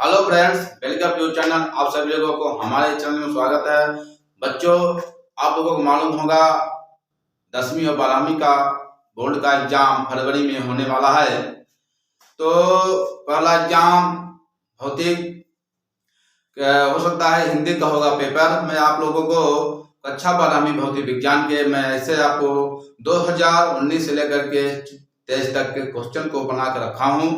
Hello friends, welcome to channel. आप सभी लोगों को हमारे चैनल में स्वागत है। बच्चों, आप लोगों को मालूम होगा 10वीं और 12वीं का बोर्ड का एग्जाम फरवरी में होने वाला है। तो पहला एग्जाम भौतिक हो सकता है हिंदी का होगा पेपर। मैं आप लोगों को कक्षा 12वीं भौतिक विज्ञान के मैं ऐसे आपको 2019 से लेकर के 23 तक के क्वेश्चन को बना के रखा हूँ।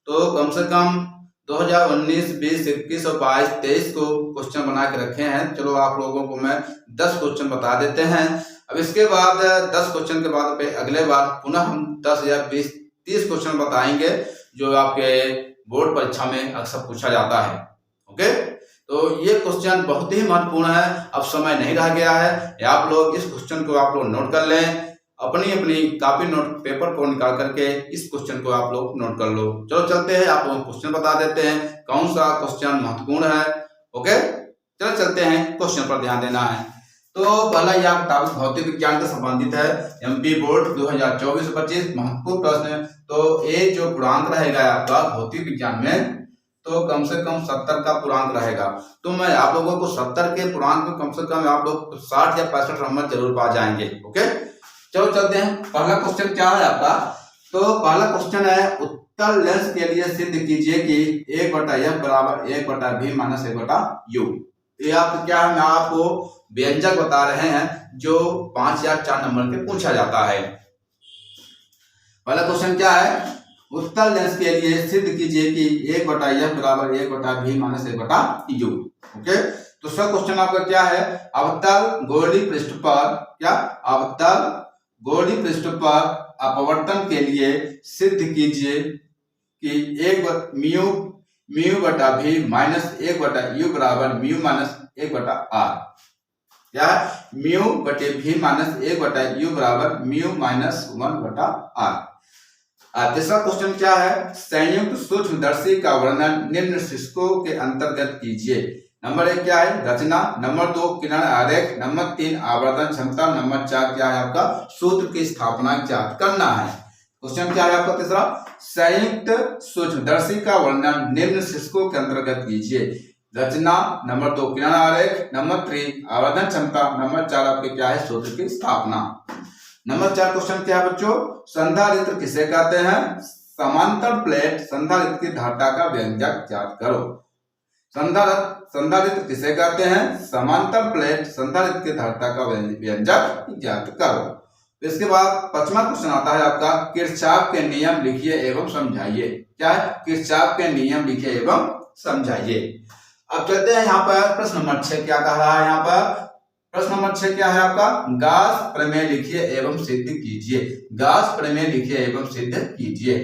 तो कम से कम 2019, 20, 21 और 22, 23 को क्वेश्चन बना के रखे हैं। चलो आप लोगों को मैं 10 क्वेश्चन बता देते हैं। अब इसके बाद 10 क्वेश्चन के बाद अगले बार पुनः हम 10 या 20, 30 क्वेश्चन बताएंगे जो आपके बोर्ड परीक्षा में अक्सर पूछा जाता है। ओके, तो ये क्वेश्चन बहुत ही महत्वपूर्ण है। अब समय नहीं रह गया है, आप लोग इस क्वेश्चन को आप लोग नोट कर लें। अपनी अपनी कॉपी नोट पेपर को निकाल करके इस क्वेश्चन को आप लोग नोट कर लो। चलो चलते हैं, आप लोग क्वेश्चन बता देते हैं कौन सा क्वेश्चन महत्वपूर्ण है। ओके, चलो चलते हैं, क्वेश्चन पर ध्यान देना है। तो पहला यह टॉपिक भौतिक विज्ञान से संबंधित है। एमपी बोर्ड 2024-25 महत्वपूर्ण प्रश्न। तो ये जो पूर्णांक रहेगा आपका भौतिक विज्ञान में, तो कम से कम 70 का पूर्णांक रहेगा। तो मैं आप लोगों को 70 के पूर्णांक में कम से कम आप लोग 60 या 65 नंबर जरूर पा जाएंगे। ओके, चलो चलते हैं। पहला क्वेश्चन क्या है आपका? तो पहला क्वेश्चन है, उत्तल लेंस के लिए सिद्ध कीजिए कि 1/f बराबर 1/v माइनस 1/u। ये आप क्या है, मैं आपको व्यंजक बता रहे हैं जो 5 या 4 नंबर के पूछा जाता है। पहला क्वेश्चन क्या है, उत्तल लेंस के लिए सिद्ध कीजिए कि 1/f बराबर 1/v माइनस 1/u। ओके, तो दूसरा क्वेश्चन आपका क्या है, अवतल गोलीय पृष्ठ पर क्या अवतल गोलीय पृष्ठ पर अपवर्तन के लिए सिद्ध कीजिए कि 1/μ/v माइनस 1/u बराबर म्यू माइनस 1/r। क्या है, μ/v माइनस 1/u बराबर म्यू माइनस 1/r। तीसरा क्वेश्चन क्या है, संयुक्त सूक्ष्मदर्शी का वर्णन निम्न शीर्षकों के अंतर्गत कीजिए। नंबर 1 क्या है, रचना। नंबर 2 किरण आरेख। नंबर 3 आवर्धन क्षमता। नंबर 4 क्या है आपका, सूत्र की स्थापना ज्ञात करना है। क्वेश्चन क्या है आपका तीसरा, संयुक्त सूक्ष्मदर्शी का वर्णन निम्न शीर्षकों के अंतर्गत कीजिए। रचना। नंबर 2 किरण आरेख। नंबर 3 आवर्धन क्षमता। नंबर 4 आपके क्या है, सूत्र की स्थापना। नंबर 4 क्वेश्चन क्या है बच्चों, संधारित्र किसे कहते हैं? समांतर प्लेट संधारित्र की धारता का व्यंजक ज्ञात करो। संधारित्र किसे कहते हैं? समांतर प्लेट संधारित्र की धारता का व्यंजक ज्ञात करो। इसके बाद 5वां क्वेश्चन आता है आपका, किरचॉफ के नियम लिखिए एवं समझाइए। क्या है, किरचॉफ के नियम लिखिए एवं समझाइए। अब चलते हैं यहाँ पर प्रश्न नंबर 6 क्या कह रहा है। यहाँ पर प्रश्न नंबर 6 क्या है आपका, गाउस प्रमेय लिखिए एवं सिद्ध कीजिए। गाउस प्रमेय लिखिए एवं सिद्ध कीजिए।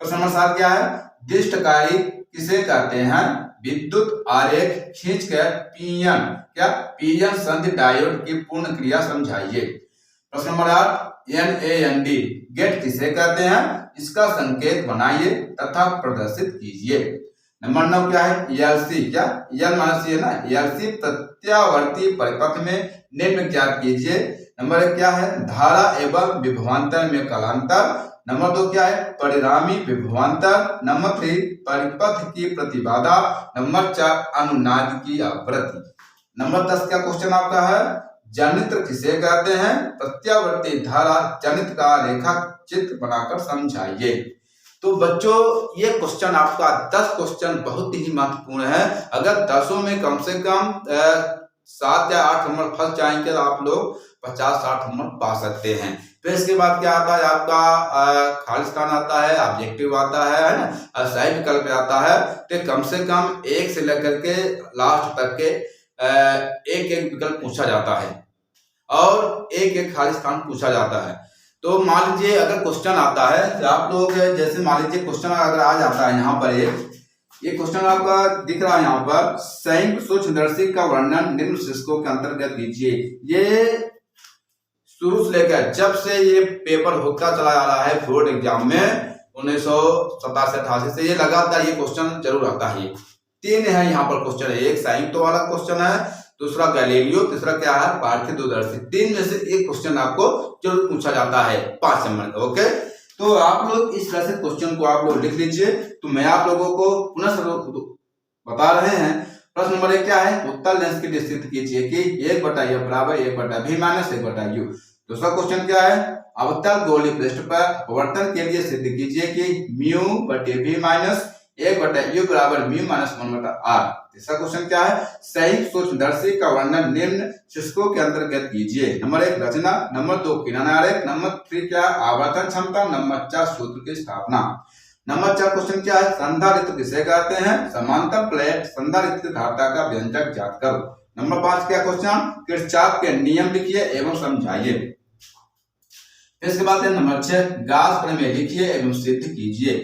प्रश्न नंबर 7 क्या है, दृष्टकारी किसे कहते हैं? विद्युत आरेख खींचकर पीएन क्या पीएन संधि डायोड की पूर्ण क्रिया समझाइए। प्रश्न नंबर 8, NAND गेट किसे कहते हैं? इसका संकेत बनाइए तथा प्रदर्शित कीजिए। नंबर 9 क्या है, ELC क्या L माइनस है ना, ELC प्रत्यावर्ती परिपथ में निम्न ज्ञात कीजिए। नंबर 1 क्या है, धारा एवं विभवांतर में कालांतर। नंबर 2 क्या है, परिणामी विभवांतर। नंबर 3 परिपथ की प्रतिबाधा। नंबर 4 अनुनाद की आवृत्ति। नंबर 10 का क्वेश्चन आपका है, जनित्र किसे कहते हैं? प्रत्यावर्ती धारा जनित्र का रेखा चित्र बनाकर समझाइए। तो बच्चों, ये क्वेश्चन आपका 10 क्वेश्चन बहुत ही महत्वपूर्ण है। अगर 10 में कम से कम 7 या 8 नंबर फंस जाएंगे तो आप लोग 50-60 नंबर पा सकते हैं। फिर इसके बाद क्या आता है आपका, खाली स्थान आता है, ऑब्जेक्टिव आता है ना, सही विकल्प आता है। तो कम से कम 1 से लेकर के लास्ट तक के एक एक विकल्प पूछा जाता है और एक एक खाली स्थान पूछा जाता है। तो मान लीजिए अगर क्वेश्चन आता है तो आप लोग जैसे मान लीजिए क्वेश्चन अगर आ जाता है यहाँ पर, ये क्वेश्चन आपका दिख रहा है यहाँ पर, संयुक्त सूक्ष्मदर्शी का वर्णन निम्न शीर्षकों के अंतर्गत कीजिए। ये शुरू से लेकर जब से ये पेपर होता चला आ रहा है बोर्ड एग्जाम में 1987-88 से, ये लगातार ये क्वेश्चन जरूर आता है। 3 है यहाँ पर क्वेश्चन है, एक संयुक्त वाला क्वेश्चन है, दूसरा गैलीलियो, तीसरा क्या है, पार्थिव दूरदर्शी। 3 में से एक क्वेश्चन आपको जरूर पूछा जाता है 5 नंबर का। ओके, तो आप लोग इस तरह से क्वेश्चन को आप लोग लिख लीजिए। तो मैं आप लोगों को पुनः बता रहे हैं। प्रश्न नंबर 1 क्या है, उत्तल लेंस की लिए सिद्ध कीजिए कि 1/f बराबर 1/v माइनस 1/u। दूसरा क्वेश्चन क्या है, अवतल गोलीय पृष्ठ पर अपवर्तन के लिए सिद्ध कीजिए कि μ/v माइनस 1/u बराबर μ माइनस 1/r। तीसरा क्वेश्चन क्या है, सही सूक्ष्मदर्शी का वर्णन निम्न शीर्षकों के अंतर्गत कीजिए। नंबर 1 रचना, नंबर 2 किरण आरेख, नंबर 3 क्या आवर्तन क्षमता, नंबर 4 सूत्र की स्थापना। नंबर 4 क्वेश्चन क्या है, संधारित्र किसे कहते हैं, समांतर प्लेट संधारित्र धारता का व्यंजक ज्ञात करो। नंबर 5 क्या क्वेश्चन, किरचॉफ के नियम लिखिए एवं समझाइए। इसके बाद नंबर 6 गाउस प्रमेय लिखिए एवं सिद्ध कीजिए।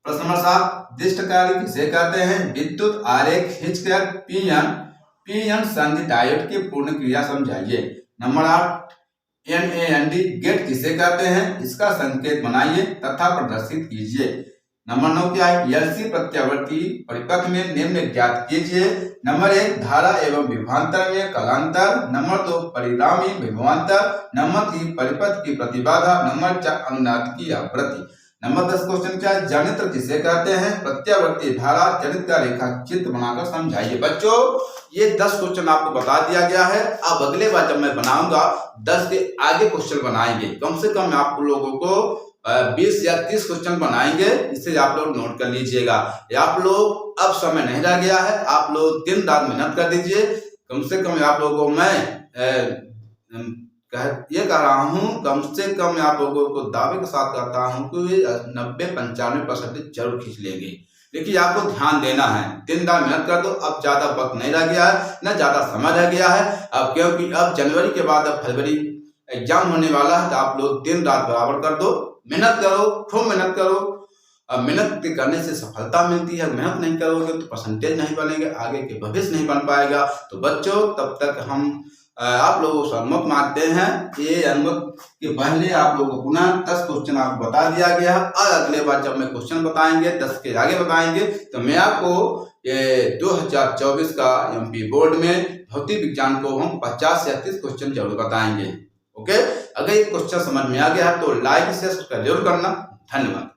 प्रश्न नंबर 7 दृष्टकारी किसे कहते हैं, विद्युत आरेख खींचकर पीएन संधि डायोड की पूर्ण क्रिया समझाइए। नंबर 8 NAND गेट किसे कहते हैं, इसका संकेत बनाइए तथा प्रदर्शित कीजिए। नंबर 9 क्या है, LC प्रत्यावर्ती परिपथ में निम्न ज्ञात कीजिए। नंबर 1 धारा एवं विभवांतर में कालांतर, नंबर 2 परिणामी विभवांतर, नंबर 3 परिपथ की प्रतिबाधा, नंबर 4 अनुनाद की आवृत्ति। नंबर 10 क्वेश्चन क्या है, जनित्र किसे कहते हैं, प्रत्यावर्ती धारा जनित्र का रेखा चित्र बनाकर समझाइए। बच्चों ये 10 क्वेश्चन आपको बता दिया गया है। अब अगले बार जब मैं बनाऊंगा 10 के आगे क्वेश्चन बनाएंगे, कम से कम आप लोगों को 20 या 30 क्वेश्चन बनाएंगे। इसे आप लोग नोट कर लीजिएगा। आप लोग अब समय नहीं रह गया है, आप लोग दिन रात मेहनत कर दीजिए। कम से कम आप लोगों को मैं ये कह रहा हूँ, कम से कम आप लोगों को दावे के साथ कहता हूँ कि 90-95% जरूर खींच लेंगे। लेकिन आपको ध्यान देना है, दिन रात मेहनत कर दो। अब ज्यादा वक्त नहीं रह गया है, न ज्यादा समय रह गया है अब, क्योंकि अब जनवरी के बाद अब फरवरी एग्जाम होने वाला है। तो आप लोग दिन रात बराबर कर दो, मेहनत करो, खूब मेहनत करो। अब मेहनत करने से सफलता मिलती है, मेहनत नहीं करोगे तो परसेंटेज नहीं बनेंगे, आगे के भविष्य नहीं बन पाएगा। तो बच्चों तब तक हम आप लोगों को अनुमत मानते हैं। ये अनुमत के पहले आप लोगों को पुनः 10 क्वेश्चन आपको बता दिया गया है। और अगले बार जब मैं क्वेश्चन बताएंगे 10 के आगे बताएंगे तो मैं आपको ये 2024 का MP बोर्ड में भौतिक विज्ञान को हम 50 या 30 क्वेश्चन जरूर बताएंगे। ओके, अगर ये क्वेश्चन समझ में आ गया है तो लाइक शेयर जरूर करना। धन्यवाद।